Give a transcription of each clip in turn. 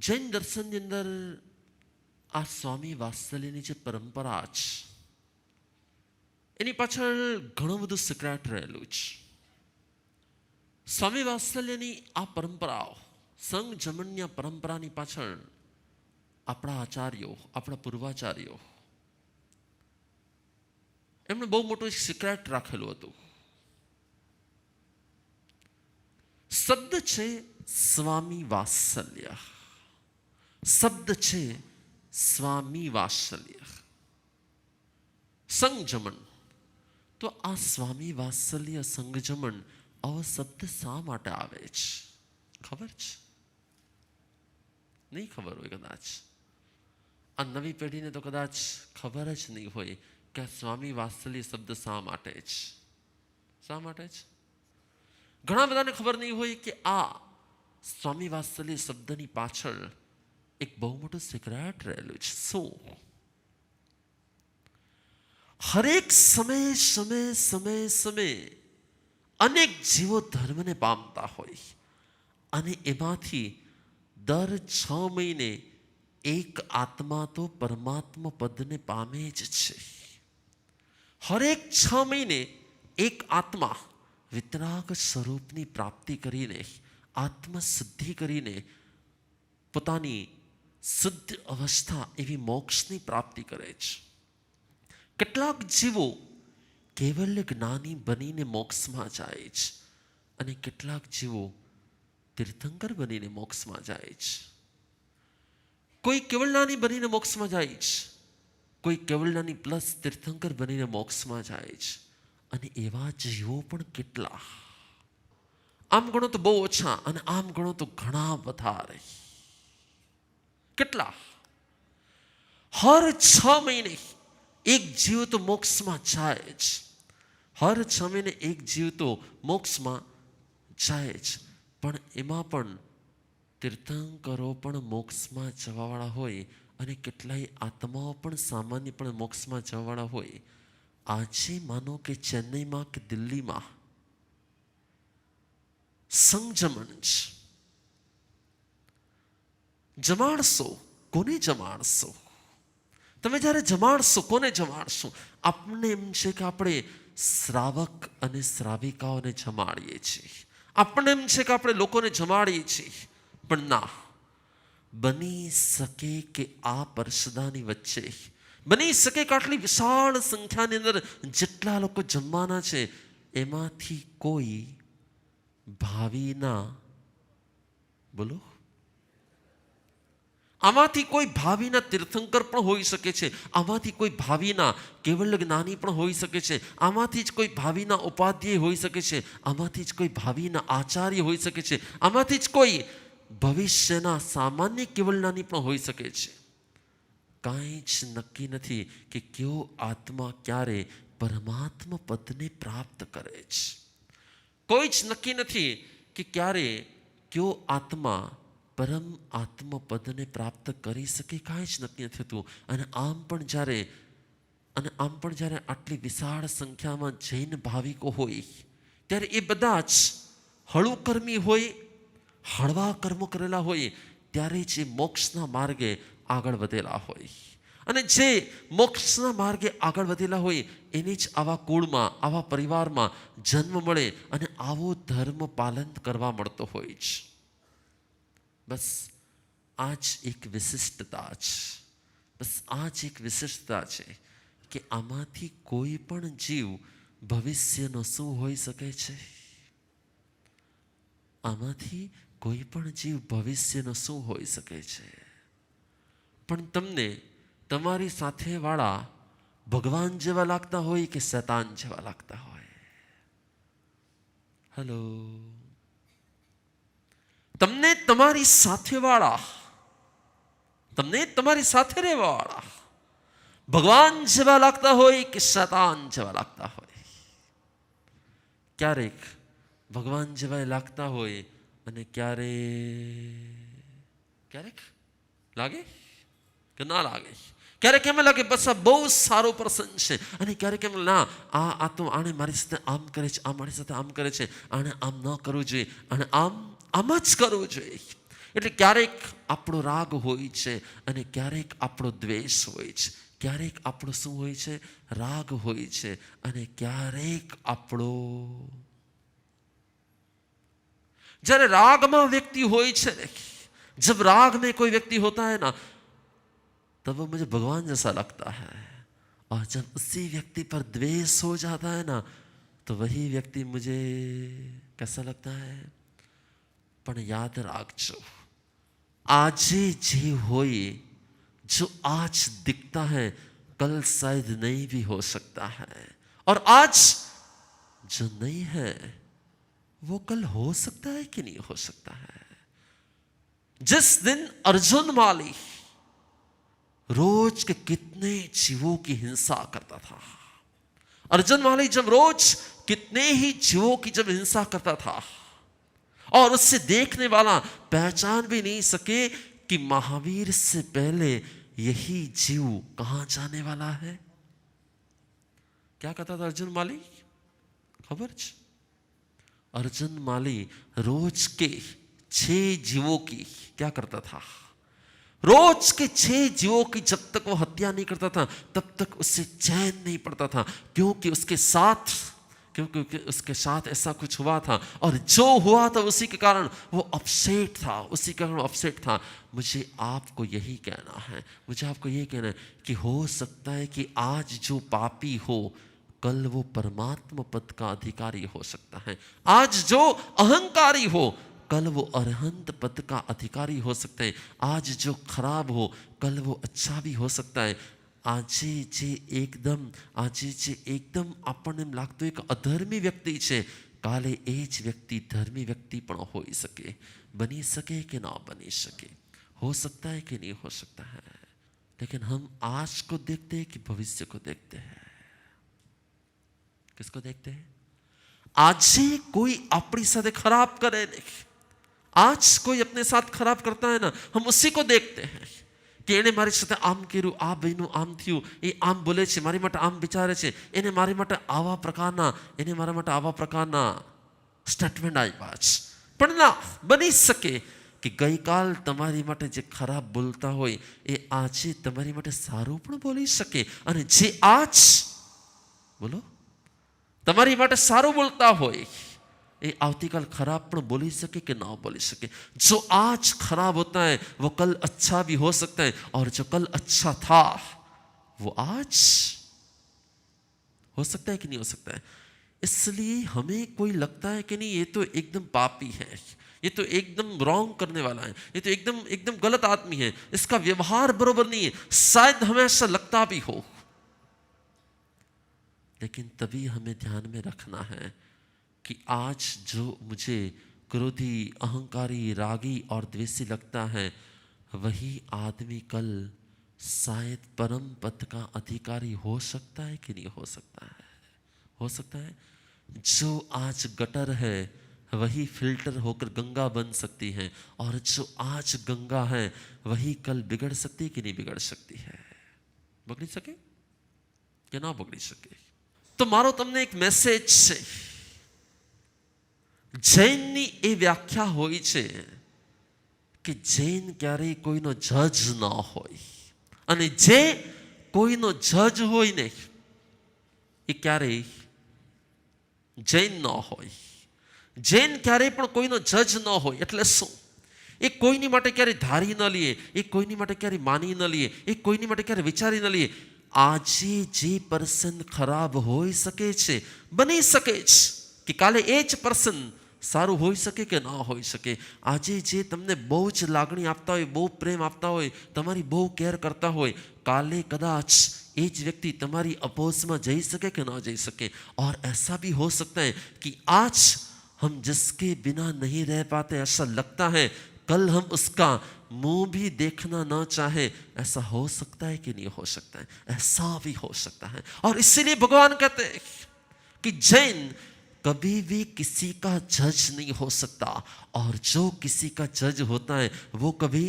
જૈન દર્શનની અંદર આ સ્વામી વાત્સલ્યની જે પરંપરા છે એની પાછળ ઘણું બધું સિક્રેટ રહેલું છે. સ્વામી વાત્સલ્યની આ પરંપરાઓ, સંઘ જમણની પરંપરાની પાછળ આપણા આચાર્યો, આપણા પૂર્વાચાર્યો એમણે બહુ મોટું એક સિક્રેટ રાખેલું હતું. શબ્દ છે સ્વામી વાત્સલ્ય, શબ્દ છે સ્વામી વાત્સલ્ય, સંજમન. તો આ સ્વામી વાત્સલ્ય સંગજમન આવો શબ્દ શા માટે આવે છે ખબર છે? નહીં ખબર હોય કદાચ. આ નવી પેઢીને તો કદાચ ખબર જ નહીં હોય કે આ સ્વામી વાત્સલ્ય શબ્દ શા માટે છે. શા માટે છે? ઘણા બધાને ખબર નહીં હોય કે આ સ્વામી વાત્સલ્ય શબ્દની પાછળ એક બહુ મોટું સિક્રેટ રહેલું છે. શું? હરેક સમય અનેક જીવો ધર્મને પામતા હોય અને એમાંથી દર 6 મહિને એક આત્મા તો પરમાત્મા પદને પામે જ છે. હરેક 6 મહિને એક આત્મા વિતરાગ સ્વરૂપની પ્રાપ્તિ કરીને, આત્મસિદ્ધિ કરીને પોતાની શુદ્ધ અવસ્થા એવી મોક્ષની પ્રાપ્તિ કરે છે. કેટલાક જીવો કેવલ્ય જ્ઞાની બનીને મોક્ષમાં જાય છે અને કેટલાક જીવો તીર્થંકર બનીને મોક્ષમાં જાય છે. કોઈ કેવલ્યાની બનીને મોક્ષમાં જાય છે, કોઈ કેવલ્યાની પ્લસ તીર્થંકર બનીને મોક્ષમાં જાય છે. અને એવા જીવો પણ કેટલા? આમ ગણો તો બહુ ઓછા અને આમ ગણો તો ઘણા વધારે. કેટલા? હર 6 મહિને એક જીવ તો મોક્ષમાં જાય જ. હર 6 મહિને એક જીવ તો મોક્ષમાં જાય જ. પણ એમાં પણ તીર્થંકરો પણ મોક્ષમાં જવાવાળા હોય અને કેટલાય આત્માઓ પણ સામાન્ય પણ મોક્ષમાં જવાવાળા હોય. આજે માનો કે ચેન્નઈમાં કે દિલ્હીમાં સંજમન છે. જમાડશો, કોને જમાડશો? તમે જ્યારે જમાડશો, કોને જમાડશો? આપણને એમ છે કે આપણે શ્રાવક અને શ્રાવિકાઓને જમાડીએ છીએ. આપણને એમ છે કે આપણે લોકોને જમાડીએ છીએ. પણ ના, બની શકે કે આ પરસદાની વચ્ચે, બની શકે કે આટલી વિશાળ સંખ્યાની અંદર જેટલા લોકો જમવાના છે એમાંથી કોઈ ભાવિના, બોલો, આમાંથી કોઈ ભાવિના તીર્થંકર પણ હોઈ શકે છે. આમાંથી કોઈ ભાવિના કેવલ્ય જ્ઞાની પણ હોઈ શકે છે. આમાંથી જ કોઈ ભાવિના ઉપાધ્યાય હોઈ શકે છે. આમાંથી જ કોઈ ભાવિના આચાર્ય હોઈ શકે છે. આમાંથી જ કોઈ ભવિષ્યના સામાન્ય કેવલ્યાની પણ હોઈ શકે છે. કાંઈ જ નક્કી નથી કે કયો આત્મા ક્યારે પરમાત્મા પદને પ્રાપ્ત કરે છે. કોઈ જ નક્કી નથી કે ક્યારે કયો આત્મા પરમ આત્મપદને પ્રાપ્ત કરી શકે. કાંઈ જ નક્કી નથી થતું. અને આમ પણ જ્યારે આટલી વિશાળ સંખ્યામાં જૈન ભાવિકો હોય ત્યારે એ બધા જ હળું કર્મી હોય, હળવા કર્મો કરેલા હોય ત્યારે જ એ મોક્ષના માર્ગે આગળ વધેલા હોય. અને જે મોક્ષના માર્ગે આગળ વધેલા હોય એને જ આવા કુળમાં, આવા પરિવારમાં જન્મ મળે અને આવો ધર્મ પાલન કરવા મળતો હોય છે. બસ આ જ એક વિશિષ્ટતા છે. બસ આ જ એક વિશિષ્ટતા છે કે આમાંથી કોઈ પણ જીવ ભવિષ્યનો શું હોઈ શકે છે? આમાંથી કોઈ પણ જીવ ભવિષ્યનો શું હોઈ શકે છે? પણ તમને તમારી સાથે વાળા ભગવાન જેવા લાગતા હોય કે શૈતાન જેવા લાગતા હોય? હેલો, તમને તમારી સાથે વાળા, તમને તમારી સાથે રહેવાવાળા ભગવાન જેવા લાગતા હોય કે શૈતાન જેવા લાગતા હોય? ક્યારેક ભગવાન જેવા લાગતા હોય અને ક્યારેક લાગે કે ના લાગે. ક્યારેક એમ લાગે બસ આ બહુ સારો પર્સન છે અને ક્યારેક એમ ના, આ તો આને મારી સાથે આમ કરે છે, આ મારી સાથે આમ કરે છે, આને આમ ન કરવું જોઈએ અને આમ જ કરવું જોઈએ. એટલે ક્યારેક આપણો રાગ હોય છે અને ક્યારેક આપણો દ્વેષ હોય છે. ક્યારેક આપણો શું હોય છે? રાગ હોય છે અને ક્યારેક આપણો. જ્યારે રાગમાં વ્યક્તિ હોય છે, जब राग में कोई व्यक्ति होता है ना, तब वो मुझे भगवान जैसा लगता है. और जब उसी व्यक्ति पर द्वेष हो जाता है ना, तो वही व्यक्ति मुझे कैसा लगता है? पण याद राखजो, आजे जे होए, जो आज दिखता है कल शायद नहीं भी हो सकता है. और आज जो नहीं है वो कल हो सकता है कि नहीं हो सकता है. जिस दिन अर्जुन माली रोज के कितने जीवों की हिंसा करता था, अर्जुन माली जब रोज कितने ही जीवों की जब हिंसा करता था और उससे देखने वाला पहचान भी नहीं सके कि महावीर से पहले यही जीव कहां जाने वाला है. क्या कहता था अर्जुन माली? खबर छ? अर्जुन माली रोज के 6 जीवों की क्या करता था? रोज के 6 जीवों की जब तक वो हत्या नहीं करता था तब तक उससे चैन नहीं पड़ता था, क्योंकि उसके साथ ऐसा कुछ हुआ था. और जो हुआ था उसी के कारण वो अपसेट था, उसी के कारण अपसेट था. मुझे आपको यही कहना है, मुझे आपको यही कहना है कि हो सकता है कि आज जो पापी हो कल वो परमात्मा पद का अधिकारी हो सकता है. आज जो अहंकारी हो कल वो अरहंत पद का अधिकारी हो सकता है. आज जो खराब हो कल वो अच्छा भी हो सकता है. આજે જે એકદમ આપણને એમ લાગતું એક અધર્મી વ્યક્તિ છે, કાલે એ જ વ્યક્તિ ધર્મી વ્યક્તિ પણ હોઈ શકે. બની શકે કે ના બની શકે, हो सकता है कि नहीं हो सकता है. लेकिन हम आज को देखते हैं कि भविष्य को देखते हैं? किसको देखते हैं? આજે કોઈ આપણી સાથે ખરાબ કરે નહીં, आज कोई अपने साथ खराब करता है ना, हम उसी को देखते हैं कि એને મારી સાથે આમ કર્યું, આ ભાઈનું આમ થયું, એ આમ બોલે છે, મારી માટે આમ વિચારે છે, એને મારી માટે આવા પ્રકારના સ્ટેટમેન્ટ આપ્યા છે. પણ ના બની શકે કે ગઈકાલ તમારી માટે જે ખરાબ બોલતા હોય એ આજે તમારી માટે સારું પણ બોલી શકે. અને જે આજ બોલો તમારી માટે સારું બોલતા હોય ये आवतीकाल खराब पण बोली सके कि ना बोली सके. जो आज खराब होता है वो कल अच्छा भी हो सकता है, और जो कल अच्छा था वो आज हो सकता है कि नहीं हो सकता है. इसलिए हमें कोई लगता है कि नहीं ये तो एकदम पापी है, ये तो एकदम रॉन्ग करने वाला है, ये तो एकदम गलत आदमी है, इसका व्यवहार बरोबर नहीं है, शायद हमें ऐसा लगता भी हो. लेकिन तभी हमें ध्यान में रखना है कि आज जो मुझे क्रोधी, अहंकारी, रागी और द्वेषी लगता है वही आदमी कल शायद परम पद का अधिकारी हो सकता है कि नहीं हो सकता है. हो सकता है. जो आज गटर है वही फिल्टर होकर गंगा बन सकती है, और जो आज गंगा है वही कल बिगड़ सकती है कि नहीं बिगड़ सकती है. बगड़ी सके कि ना बगड़ी सके. तो मारो तमने एक मैसेज છે. જૈનની એ વ્યાખ્યા હોય છે કે જૈન ક્યારેય કોઈનો જજ ન હોય, અને જે કોઈનો જજ હોય ને એ ક્યારેય જૈન ન હોય. જૈન ક્યારેય પણ કોઈનો જજ ન હોય. એટલે શું? એ કોઈની માટે ક્યારેય ધારી ન લઈએ, એ કોઈની માટે ક્યારેય માની ન લઈએ, એ કોઈની માટે ક્યારેય વિચારી ન લઈએ. આજે જે પર્સન ખરાબ હોઈ શકે છે, બની શકે છે કે કાલે એ જ પર્સન સારું હોઈ શકે કે ના હોઈ શકે. આજે જે તમને બહુ જ લાગણી આપતા હોય, બહુ પ્રેમ આપતા હોય, તમારી બહુ કેર કરતા હોય, કાલે કદાચ એ જ વ્યક્તિ તમારી અપોઝમાં જઈ શકે કે ના જઈ શકે. और ऐसा भी हो सकता है कि आज हम जिसके बिना नहीं रह पाते, ऐसा लगता है कल हम उसका मुंह भी देखना ना चाहे. ऐसा हो सकता है कि नहीं हो सकता है? ऐसा भी हो सकता है. और इसीलिए भगवान कहते हैं कि जैन कभी भी किसी का जज नहीं हो सकता, और जो किसी का जज होता है वो कभी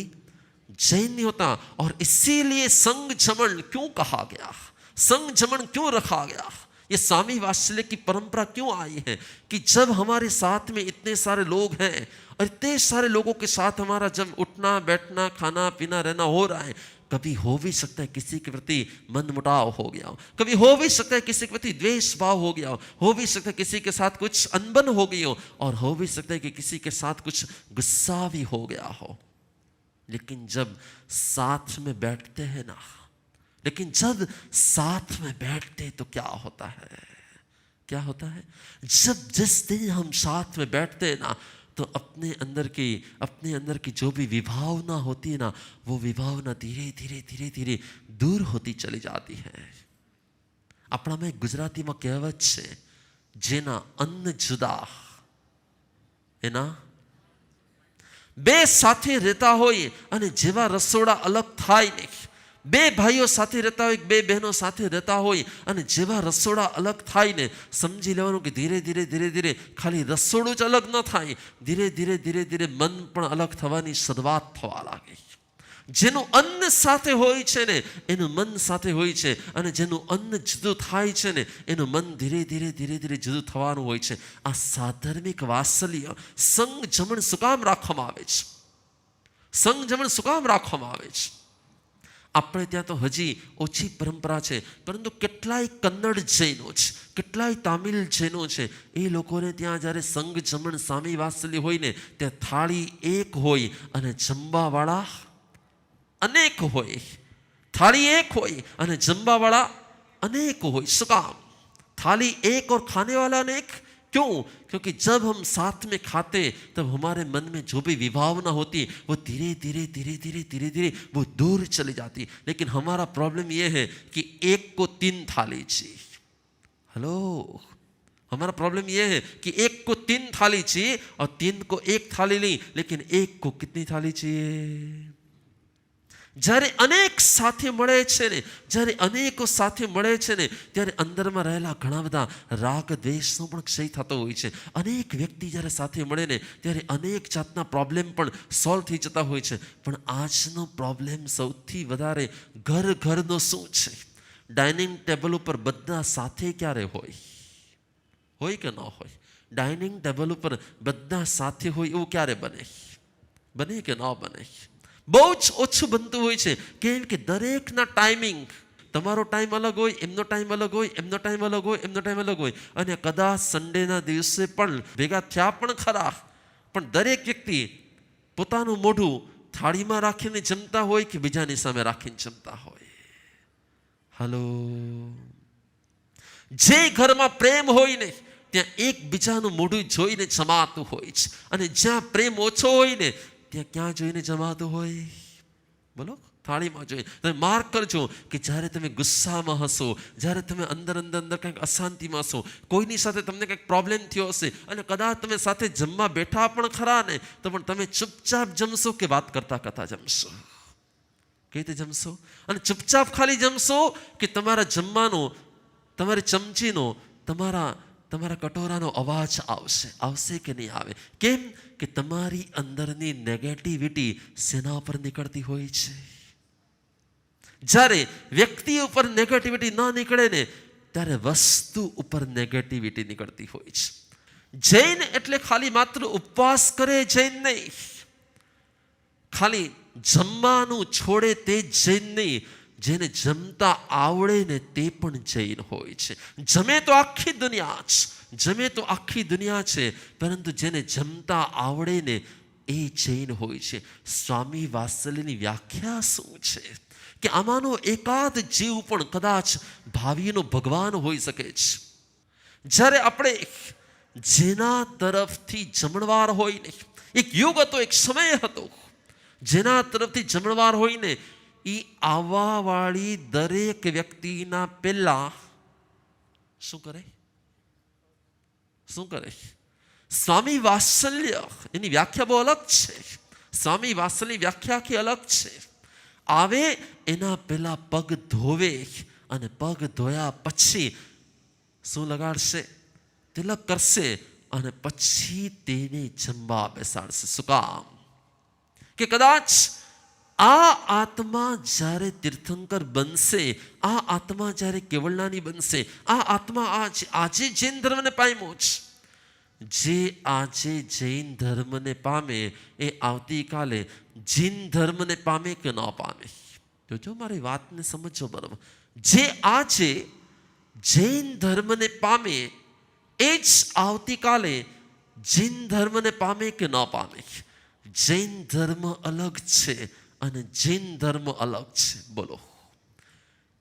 जैन नहीं होता. और इसीलिए संग जमन क्यों कहा गया, संग जमन क्यों रखा गया? ये स्वामी वात्सल्य की परंपरा क्यों आई है कि जब हमारे साथ में इतने सारे लोग हैं और इतने सारे लोगों के साथ हमारा जब उठना बैठना खाना पीना रहना हो रहा है, कभी हो भी सकता है किसी के प्रति मनमुटाव हो गया हो, कभी हो भी सकता है किसी के प्रति द्वेष भाव हो गया हो भी सकता है किसी के साथ कुछ अनबन हो गई हो, और हो भी सकता है कि किसी के साथ कुछ गुस्सा भी हो गया हो। लेकिन जब साथ में बैठते हैं ना, लेकिन जब साथ में बैठते तो क्या होता है, क्या होता है? जब जिस दिन हम साथ में बैठते हैं ना, तो अपने अंदर की जो भी विभावना होती है ना, वो विभावना धीरे धीरे धीरे धीरे दूर होती चली जाती है। આપણામાં ગુજરાતીમાં કહેવત છે, જેના અન્ન જુદા એના બે સાથે રહેતા હોય અને જેવા રસોડા અલગ થાય નહીં, બે ભાઈઓ સાથે રહેતા હોય બે બહેનો સાથે રહેતા હોય અને જેવા રસોડા અલગ થાય ને, સમજી લેવાનું કે ધીરે ધીરે ધીરે ધીરે ખાલી રસોડું જ અલગ ન થાય, ધીરે ધીરે ધીરે ધીરે મન પણ અલગ થવાની શરૂઆત થવા લાગે। જેનું અન્ન સાથે હોય છે ને એનું મન સાથે હોય છે, અને જેનું અન્ન જુદું થાય છે ને એનું મન ધીરે ધીરે ધીરે ધીરે જુદું થવાનું હોય છે। આ સાધર્મિક વાત્સલ્ય સંગ જમણ શું કામ રાખવામાં આવે છે? સંગ જમણ શું કામ રાખવામાં આવે છે? આપણે ત્યાં તો હજી ઓછી પરંપરા છે, પરંતુ કેટલાય કન્નડ જૈનો છે, કેટલાય તામિલ જૈનો છે, એ લોકોને ત્યાં જ્યારે સંગ જમણ સ્વામી વાત્સલ્ય હોય ને, ત્યાં થાળી એક હોય અને જમવાવાળા અનેક હોય। થાળી એક હોય અને જમવાવાળા अनेक हो। શું કામ? थाली एक और खाने वाला अनेक। क्यों? क्योंकि जब हम साथ में खाते तब हमारे मन में जो भी विभावना होती वो धीरे धीरे धीरे धीरे धीरे धीरे वो दूर चली जाती। लेकिन हमारा प्रॉब्लम ये है कि एक को 3 थाली चाहिए। हेलो, हमारा प्रॉब्लम ये है कि एक को 3 थाली चाहिए और 3 को 1 थाली नहीं, लेकिन एक को कितनी थाली चाहिए? જ્યારે અનેક સાથે મળે છે ને, જ્યારે અનેકો સાથે મળે છે ને, ત્યારે અંદરમાં રહેલા ઘણા બધા રાગ દ્વેષનો પણ ક્ષય થતો હોય છે। અનેક વ્યક્તિ જ્યારે સાથે મળે ને ત્યારે અનેક જાતના પ્રોબ્લેમ પણ સોલ્વ થઈ જતા હોય છે। પણ આજનો પ્રોબ્લેમ સૌથી વધારે ઘર ઘરનો શું છે? ડાઇનિંગ ટેબલ ઉપર બધા સાથે ક્યારે હોય? હોય કે ન હોય? ડાઇનિંગ ટેબલ ઉપર બધા સાથે હોય એવું ક્યારે બને? બને કે ન બને? બહુ જ ઓછું બનતું હોય છે। કેમ કે દરેકના ટાઈમિંગ, તમારો ટાઈમ અલગ હોય, એમનો ટાઈમ અલગ હોય, એમનો ટાઈમ અલગ હોય, એમનો ટાઈમ અલગ હોય, અને કદાચ સન્ડેના દિવસે પણ ભેગા થયા પણ ખરા, પણ દરેક વ્યક્તિ પોતાનું મોઢું થાળીમાં રાખીને જમતા હોય કે બીજાની સામે રાખીને જમતા હોય? હલો, જે ઘરમાં પ્રેમ હોય ને ત્યાં એકબીજાનું મોઢું જોઈને જમાતું હોય છે, અને જ્યાં પ્રેમ ઓછો હોય ને ત્યાં ક્યાં જોઈને જમાતું હોય? બોલો, થાળીમાં જોઈએ। તમે માર્ક કરજો કે જ્યારે તમે ગુસ્સામાં હશો, જ્યારે તમે અંદર અંદર અંદર કંઈક અશાંતિમાં હશો, કોઈની સાથે તમને કંઈક પ્રોબ્લેમ થયો હશે, અને કદાચ તમે સાથે જમવા બેઠા પણ ખરા ને, તો પણ તમે ચૂપચાપ જમશો કે વાત કરતા કરતા જમશો? કઈ રીતે જમશો? અને ચૂપચાપ ખાલી જમશો કે તમારા જમવાનો, તમારી ચમચીનો, તમારા કટોરાનો અવાજ આવશે કે નહીં આવે? કેમ કે તમારી અંદરની નેગેટિવિટી શેના ઉપર નીકળતી હોય છે? જ્યારે વ્યક્તિ ઉપર નેગેટિવિટી ન નીકળે ને ત્યારે વસ્તુ ઉપર નેગેટિવિટી નીકળતી હોય છે। જૈન એટલે ખાલી માત્ર ઉપવાસ કરે જૈન નહીં, ખાલી જમવાનું છોડે તે જૈન નહીં, જેને જમતા આવડે ને તે પણ જૈન હોય છે। જમે તો આખી દુનિયા છે, જમે તો આખી દુનિયા છે, પરંતુ જેને જમતા આવડે ને એ જૈન હોય છે। સ્વામી વાત્સલ્યની વ્યાખ્યા શું છે? કે આમાંનો એકાદ જીવ પણ કદાચ ભાવિનો ભગવાન હોઈ શકે છે। જ્યારે આપણે જેના તરફથી જમણવાર હોય ને, એક યુગ હતો, એક સમય હતો, જેના તરફથી જમણવાર હોય ને એ આવવાવાળી દરેક વ્યક્તિના પહેલા શું કરે? શું કરે? સ્વામી વાત્સલ્ય એની વ્યાખ્યા બહુ અલગ છે। સ્વામી વાત્સલ્યની વ્યાખ્યા આખી અલગ છે। આવે એના પહેલા પગ ધોવે, અને પગ ધોયા પછી શું લગાડશે? તિલક કરશે, અને પછી તેને જમવા બેસાડશે। શું કામ? કે કદાચ આ આત્મા જ્યારે તીર્થંકર બનશે, આ આત્મા જ્યારે કેવળનાની બનશે, આ આત્મા આજે જૈન ધર્મને પામ્યો છે. જે આજે જૈન ધર્મને પામે એ આવતીકાલે જૈન ધર્મને પામે કે ન પામે. જોજો મારી વાતને સમજો બરાબર. જે આજે જૈન ધર્મને પામે એ જ આવતીકાલે જૈન ધર્મને પામે કે ન પામે. જૈન ધર્મ અલગ છે અને જૈન ધર્મ અલગ છે. બોલો,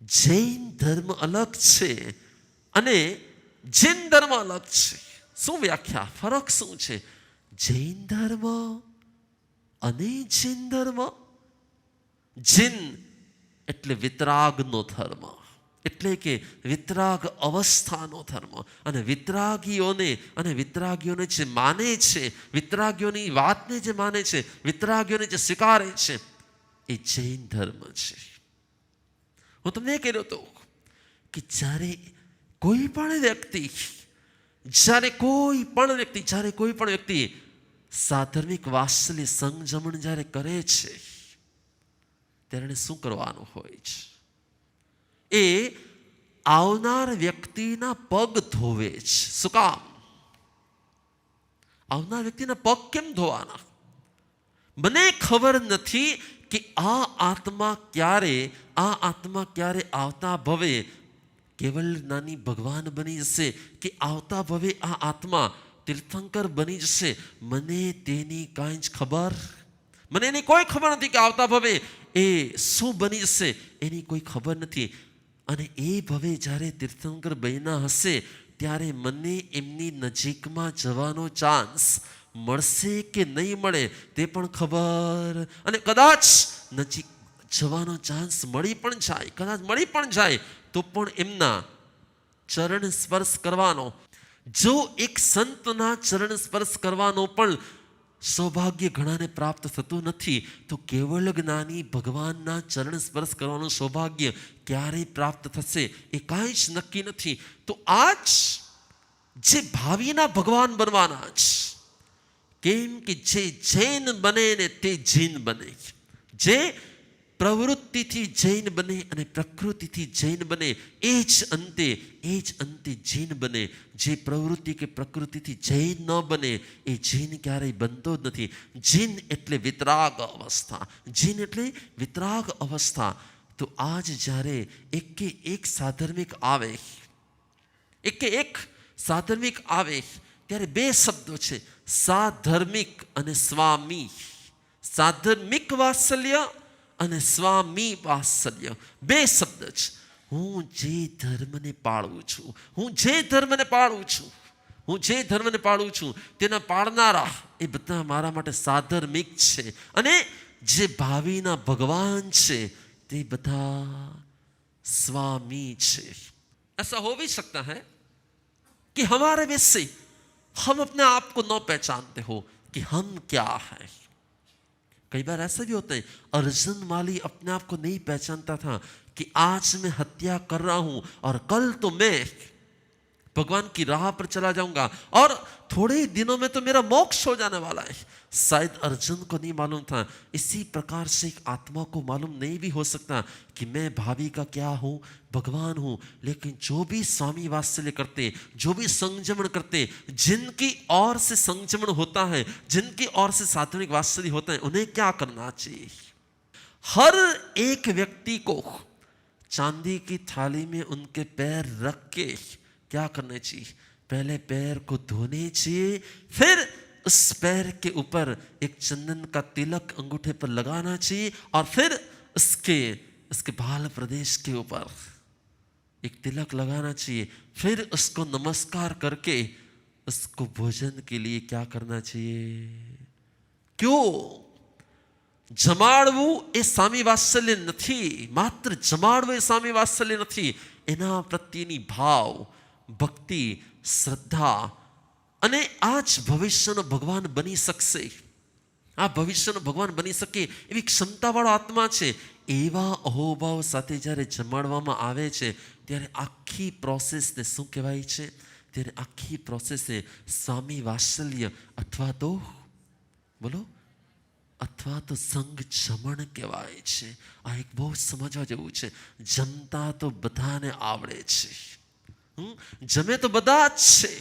જૈન ધર્મ અલગ છે અને જૈન ધર્મ અલગ છે. શું વ્યાખ્યા, ફરક શું છે? જૈન ધર્મ અને જૈન ધર્મ. જૈન એટલે વિતરાગનો ધર્મ, એટલે કે વિતરાગ અવસ્થાનો ધર્મ. અને વિતરાગીઓને જે માને છે, વિતરાગીઓની વાતને જે માને છે, વિતરાગીઓને જે સ્વીકારે છે, એ જૈન ધર્મ છે. હું તમને એ કહ્યું હતો કે જ્યારે કોઈ પણ વ્યક્તિ સાધર્મિક વાત્સલ્ય સંજમણ જ્યારે કરે છે ત્યારે એને શું કરવાનું હોય છે? એ આવનાર વ્યક્તિના પગ ધોવે છે. શું કામ? આવનાર વ્યક્તિના પગ કેમ ધોવાના? મને ખબર નથી કે આ આત્મા ક્યારે આવતા ભવે કેવલ નાની ભગવાન બની જશે, કે આવતા ભવે આ આત્મા તીર્થંકર બની જશે. મને તેની કાંઈ જ ખબર, મને એની કોઈ ખબર નથી કે આવતા ભવે એ શું બની જશે, એની કોઈ ખબર નથી. અને એ ભવે જ્યારે તીર્થંકર બન્યા હશે ત્યારે મને એમની નજીકમાં જવાનો ચાન્સ મળશે કે નહીં મળે તે પણ ખબર. અને કદાચ નજીક જવાનો ચાન્સ મળી પણ જાય તો પણ એમના ચરણ સ્પર્શ કરવાનો, જો એક સંતના ચરણ સ્પર્શ કરવાનો પણ સૌભાગ્ય ઘણાને પ્રાપ્ત થતું નથી, તો કેવળ જ્ઞાની ભગવાનના ચરણ સ્પર્શ કરવાનું સૌભાગ્ય ક્યારે પ્રાપ્ત થશે એ કાંઈ જ નક્કી નથી. તો આજ જે ભાવિના ભગવાન બનવાના છે, કેમ કે જે જૈન બને ને તે જૈન બને, જે પ્રવૃત્તિથી જૈન બને અને પ્રકૃતિથી જૈન બને એ જ અંતે જૈન બને. જે પ્રવૃત્તિ કે પ્રકૃતિથી જૈન ન બને એ જૈન ક્યારેય બનતો જ નથી. જૈન એટલે વિતરાગ અવસ્થા. તો આજ જ્યારે એક સાધર્મિક આવે ત્યારે બે શબ્દો છે, સાધર્મિક અને સ્વામી. સાધર્મિક વાત્સલ્ય અને સ્વામી વાત્સલ્ય, બે શબ્દ છે. હું જે ધર્મને પાળું છું તેના પાળનારા એ બધા મારા માટે સાધર્મિક છે. અને જે ભાવિના ભગવાન છે તે બધા स्वामी छे। ऐसा हो भी सकता है कि हमारे में से हम अपने आप को न पहचानते हो कि हम क्या हैं। कई बार ऐसा भी होता है, अर्जुन माली अपने आप को नहीं पहचानता था कि आज मैं हत्या कर रहा हूं और कल तो मैं भगवान की राह पर चला जाऊंगा और थोड़े ही दिनों में तो मेरा मोक्ष हो जाने वाला है। शायद अर्जुन को नहीं मालूम था, इसी प्रकार से एक आत्मा को मालूम नहीं भी हो सकता कि मैं भावी का क्या हूं, भगवान हूं। लेकिन जो भी स्वामी वात्सल्य करते, जो भी संयमन करते, जिनकी ओर से संयमन होता है, जिनकी ओर से सात्विक वात्सल्य होता है, उन्हें क्या करना चाहिए? हर एक व्यक्ति को चांदी की थाली में उनके पैर रख के क्या करना चाहिए? पहले पैर को धोने चाहिए, फिर उस पैर के ऊपर एक चंदन का तिलक अंगूठे पर लगाना चाहिए और फिर उसके बाल प्रदेश के ऊपर एक तिलक लगाना चाहिए। फिर उसको नमस्कार करके उसको भोजन के लिए क्या करना चाहिए? क्यों? जमाड़वू ए स्वामी वात्सल्य नहीं, मात्र जमाड़वू ए स्वामी वात्सल्य नहीं, एना प्रत्येनी भाव, भक्ति, श्रद्धा અને આ જ ભવિષ્યનો ભગવાન બની શકશે। આ ભવિષ્યનો ભગવાન બની શકે એવી ક્ષમતાવાળો આત્મા છે। એવા અહોભાવ સાથે જ્યારે જમાડવામાં આવે છે ત્યારે આખી પ્રોસેસને શું કહેવાય છે? ત્યારે આખી પ્રોસેસને સ્વામી વાત્સલ્ય અથવા તો બોલો અથવા તો સંગ જમણ કહેવાય છે. આ એક બહુ સમજવા જેવું છે. જમતા તો બધાને આવડે છે. જમે તો બધા જ છે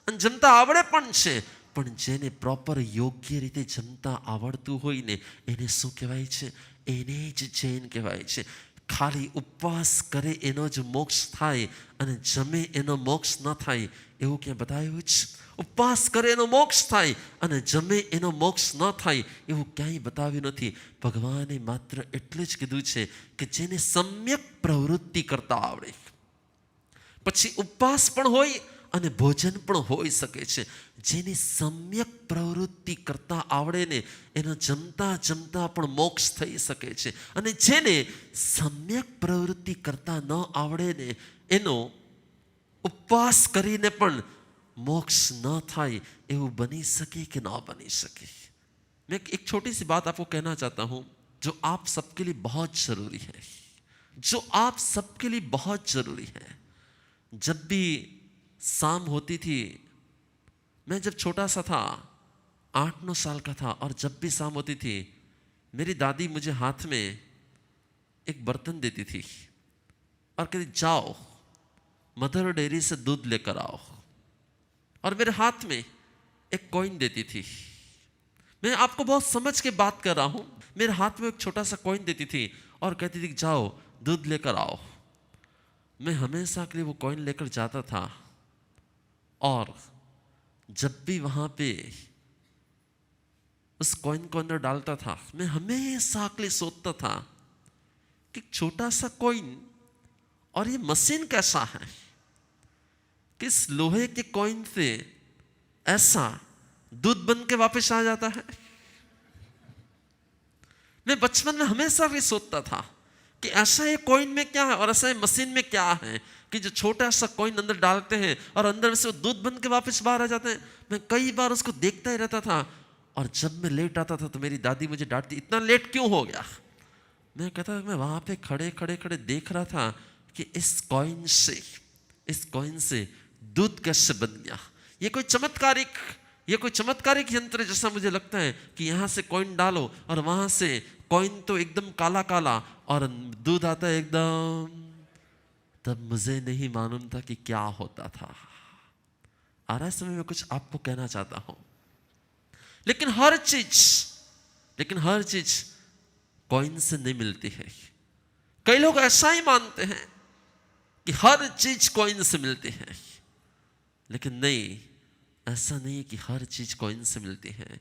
અને જમતા આવડે પણ છે. પણ જેને પ્રોપર યોગ્ય રીતે જમતા આવડતું હોય ને એને શું કહેવાય છે? એને જ જૈન કહેવાય છે. ખાલી ઉપવાસ કરે એનો જ મોક્ષ થાય અને જમે એનો મોક્ષ ન થાય એવું ક્યાં બતાવ્યું છે? ઉપવાસ કરે એનો મોક્ષ થાય અને જમે એનો મોક્ષ ન થાય એવું ક્યાંય બતાવ્યું નથી. ભગવાને માત્ર એટલું જ કીધું છે કે જેને સમ્યક પ્રવૃત્તિ કરતા આવડે. પછી ઉપવાસ પણ હોય અને ભોજન પણ હોઈ શકે છે. જેને સમ્યક પ્રવૃત્તિ કરતા આવડે ને એનો જમતા જમતા પણ મોક્ષ થઈ શકે છે. અને જેને સમ્યક પ્રવૃત્તિ કરતા ન આવડે ને એનો ઉપવાસ કરીને પણ मोक्ष न થાય એવું बनी सके कि ना बनी सके. मैं एक छोटी सी बात आपको कहना चाहता हूं जो आप सबके लिए बहुत जरूरी है. जो आप सबके लिए बहुत जरूरी है. जब भी शाम होती थी, मैं जब छोटा सा था 8-9 साल का था, और जब भी शाम होती थी मेरी दादी मुझे हाथ में एक बर्तन देती थी और कहती जाओ मदर डेयरी से दूध लेकर आओ. और मेरे हाथ में एक कॉइन देती थी. मैं आपको बहुत समझ के बात कर रहा हूं. मेरे हाथ में एक छोटा सा कॉइन देती थी और कहती थी जाओ दूध लेकर आओ. मैं हमेशा के लिए वो कॉइन लेकर जाता था और जब भी वहां पे उस कॉइन को अंदर डालता था मैं हमेशा के लिए सोचता था कि छोटा सा कॉइन और ये मशीन कैसा है, किस लोहे के कॉइन से ऐसा दूध बन के वापस आ जाता है. मैं बचपन में हमेशा भी सोचता था कि ऐसा ये कॉइन में क्या है और ऐसा ये मशीन में क्या है कि जो छोटा सा कॉइन अंदर डालते हैं और अंदर से दूध बन के वापस बाहर आ जाते हैं. मैं कई बार उसको देखता ही रहता था और जब मैं लेट आता था तो मेरी दादी मुझे डांटती इतना लेट क्यों हो गया. मैं कहता मैं वहां पे खड़े खड़े खड़े देख रहा था कि इस कॉइन से दूध कैसे बन गया. ये कोई चमत्कारिक यंत्र जैसा मुझे लगता है कि यहां से कॉइन डालो और वहां से कॉइन तो एकदम काला काला और दूध आता है एकदम. तब मुझे नहीं मालूम था कि क्या होता था. आ रहा है समय में कुछ आपको कहना चाहता हूं. लेकिन हर चीज कॉइन से नहीं मिलती है. कई लोग ऐसा ही मानते हैं कि हर चीज कॉइन से मिलती है, लेकिन नहीं, ऐसा नहीं कि हर चीज कॉइन से मिलती है.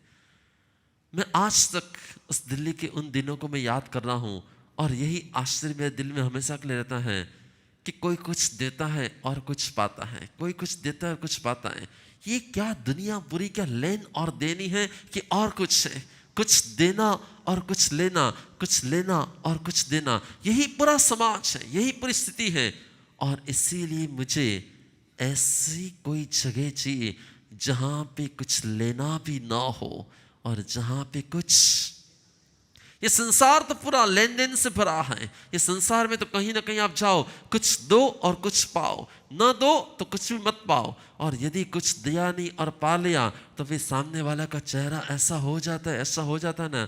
मैं आज तक उस दिल्ली के उन दिनों को मैं याद कर रहा हूं और यही आश्चर्य मेरे दिल में हमेशा के लिए रहता है कि कोई कुछ देता है और कुछ पाता है, कोई कुछ देता है और कुछ पाता है. ये क्या दुनिया पूरी क्या लेन और देनी है कि और कुछ है, कुछ देना और कुछ लेना, कुछ लेना और कुछ देना. यही पूरा समाज है, यही पूरी स्थिति है. और इसीलिए मुझे ऐसी कोई जगह चाहिए जहां पे कुछ लेना भी ना हो और जहां पे कुछ. ये संसार तो पूरा लेन देन से भरा है. ये संसार में तो कहीं ना कहीं आप जाओ कुछ दो और कुछ पाओ, ना दो तो कुछ भी मत पाओ. और यदि कुछ दिया नहीं और पा लिया तो फिर सामने वाला का चेहरा ऐसा हो जाता है ना.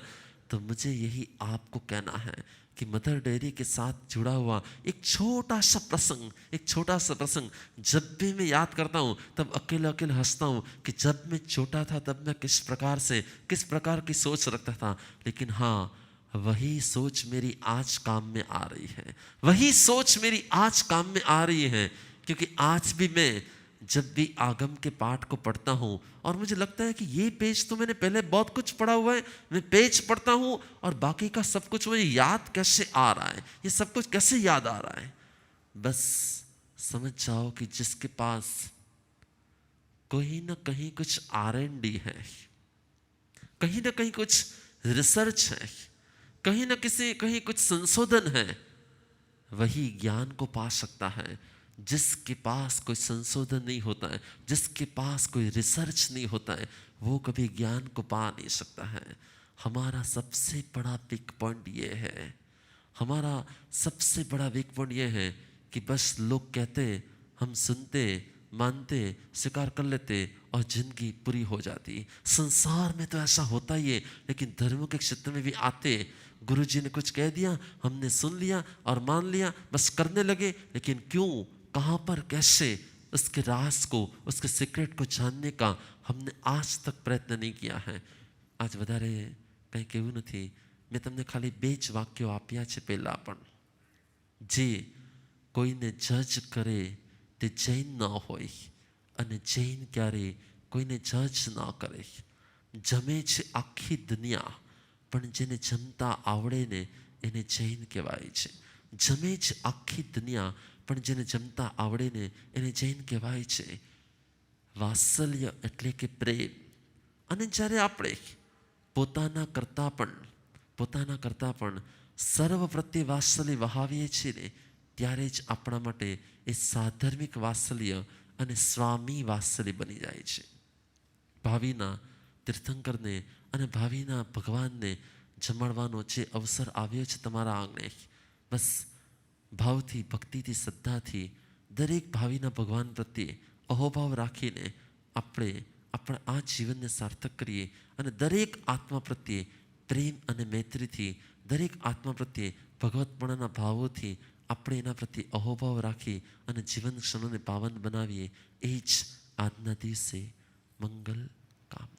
तो मुझे यही आपको कहना है कि मदर डेयरी के साथ जुड़ा हुआ एक छोटा सा प्रसंग जब भी मैं याद करता हूँ तब अकेले हंसता हूँ कि जब मैं छोटा था तब मैं किस प्रकार की सोच रखता था. लेकिन हाँ, वही सोच मेरी आज काम में आ रही है. क्योंकि आज भी मैं जब भी आगम के पाठ को पढ़ता हूँ और मुझे लगता है कि ये पेज तो मैंने पहले बहुत कुछ पढ़ा हुआ है, मैं पेज पढ़ता हूँ और बाकी का सब कुछ मुझे याद कैसे आ रहा है, ये सब कुछ कैसे याद आ रहा है. बस समझ जाओ कि जिसके पास कहीं ना कहीं कुछ R&D है, कहीं ना कहीं कुछ रिसर्च है, कहीं ना कहीं कुछ संशोधन है, वही ज्ञान को पा सकता है. जिसके पास कोई संशोधन नहीं होता है, जिसके पास कोई रिसर्च नहीं होता है, वो कभी ज्ञान को पा नहीं सकता है. हमारा सबसे बड़ा वीक पॉइंट ये है कि बस लोग कहते, हम सुनते, मानते, स्वीकार कर लेते और जिंदगी पूरी हो जाती। संसार में तो ऐसा होता ही है, लेकिन धर्म के क्षेत्र में भी आते, गुरु जी ने कुछ कह दिया, हमने सुन लिया और मान लिया, बस करने लगे। लेकिन क्यों, कहाँ पर, कैसे, उसके राज को, उसके सीक्रेट को जानने का हमने आज तक प्रयत्न नहीं किया है। आज વધારે કંઈ કહેવું નથી, મેં તમને ખાલી 2 જ વાક્યો આપ્યા છે પહેલાં, પણ જે કોઈને જજ કરે તે જૈન ન હોય, અને જૈન ક્યારે કોઈને જજ ન કરે. જમે છે આખી દુનિયા, પણ જેને જમતા આવડે ને એને જૈન કહેવાય છે. જમે છે આખી દુનિયા, પણ જેને જમતા આવડે ને એને જૈન કહેવાય છે. વાત્સલ્ય એટલે કે પ્રેમ. અને જ્યારે આપણે પોતાના કરતાં પણ સર્વ પ્રત્યે વાત્સલ્ય વહાવીએ છીએ ને, ત્યારે જ આપણા માટે એ સાધર્મિક વાત્સલ્ય અને સ્વામી વાત્સલ્ય બની જાય છે. ભાવિના તીર્થંકરને અને ભાવિના ભગવાનને જમાડવાનો જે અવસર આવ્યો છે તમારા આંગણે, બસ ભાવથી, ભક્તિથી, શ્રદ્ધાથી દરેક ભાવિના ભગવાન પ્રત્યે અહોભાવ રાખીને આપણે આપણા આ જીવનને સાર્થક કરીએ, અને દરેક આત્મા પ્રત્યે પ્રેમ અને મૈત્રીથી, દરેક આત્મા પ્રત્યે ભગવતપણાના ભાવોથી આપણે એના પ્રત્યે અહોભાવ રાખી અને જીવન ક્ષણોને પાવન બનાવીએ. એ જ આજના દિવસે મંગલ કામ.